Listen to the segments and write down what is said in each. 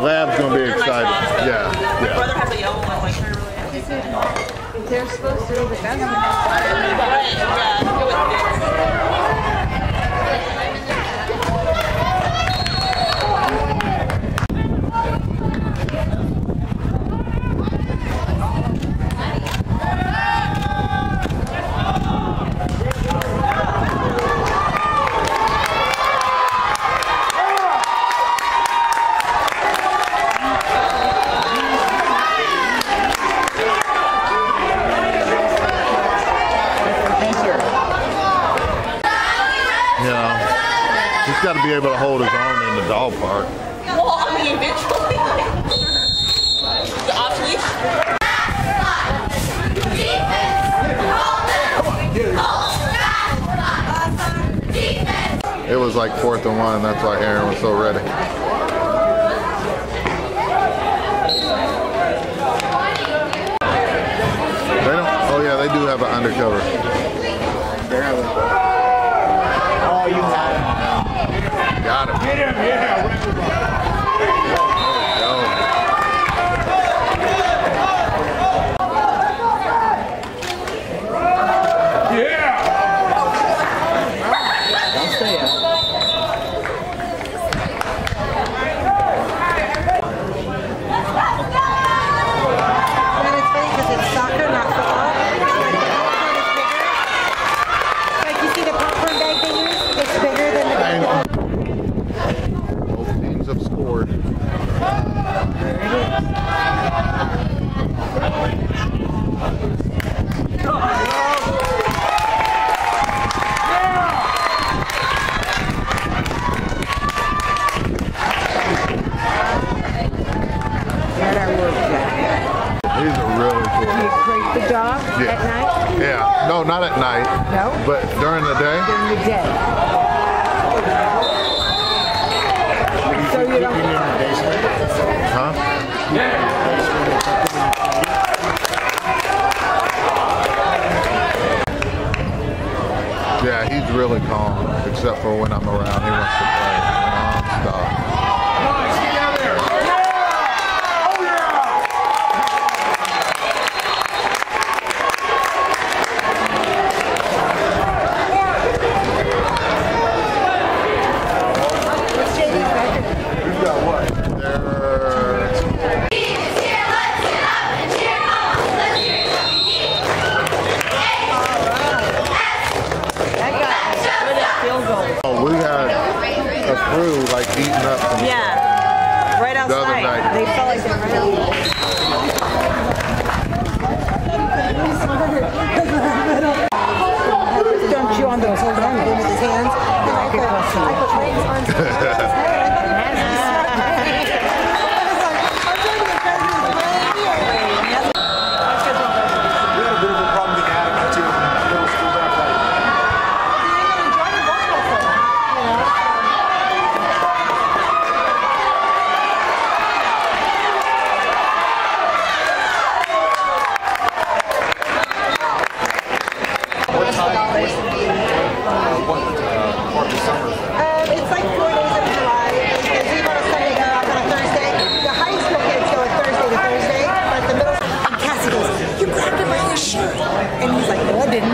Lab's gonna be excited. Yeah, My brother has a yellow one, like her. They're supposed to be the best. Right, yeah. Go with He's got to be able to hold his own in the dog park. Well, I mean, eventually. The off leash. It was like 4th and 1, that's why Aaron was so ready. They don't, oh yeah, they do have an undercover. Oh, you got him. Got him. Get him, yeah. No, not at night. No? But during the day? During the day. So you don't... in the basement? Huh? Yeah, he's really calm, except for when I'm around. He wants to play non-stop. Like eating up from right outside. the other night. They felt like they were Don't chew on those. Hold on with his hands. It's like 4 days of July. Because we go to Sunday, go off on a Thursday. The high school kids go Thursday to Thursday, but the middle school. And Cassie goes, "You grabbed him by his shirt," and he's like, "No, I didn't."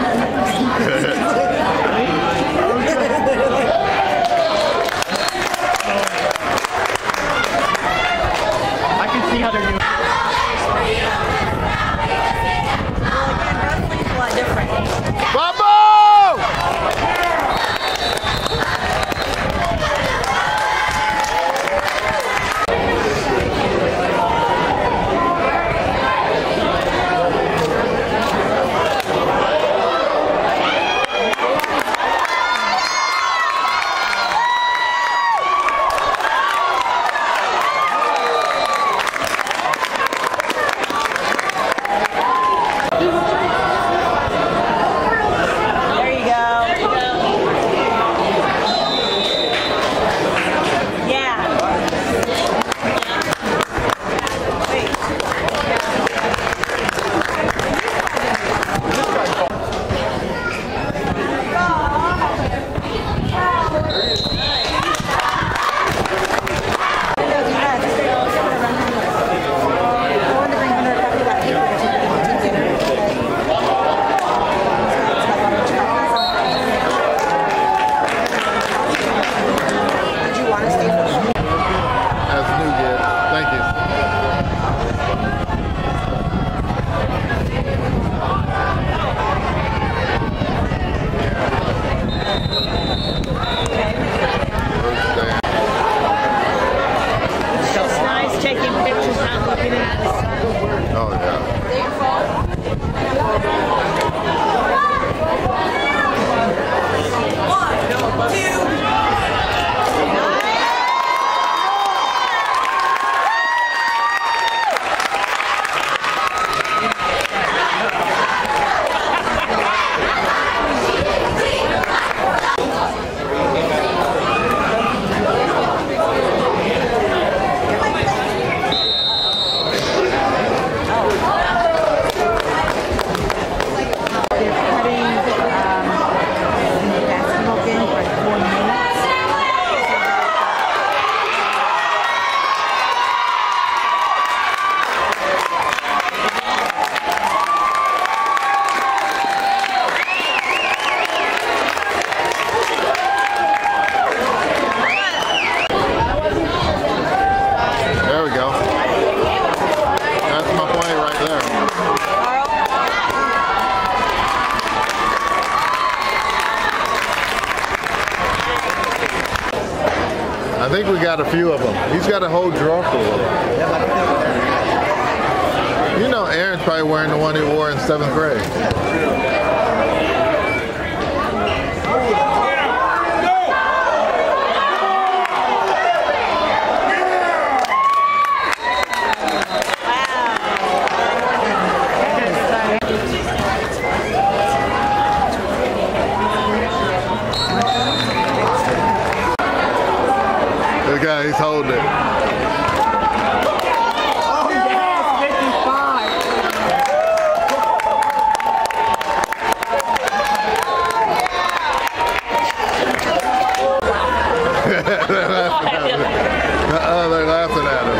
I can see how they're doing. Well, again, wrestling's a lot different. Bubba! think we got a few of them. He's got a whole drawer full of them. You know, Aaron's probably wearing the one he wore in 7th grade. This guy, he's holding it. Oh, yes, 55. They're laughing at him. They're laughing at him.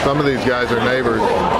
Some of these guys are neighbors.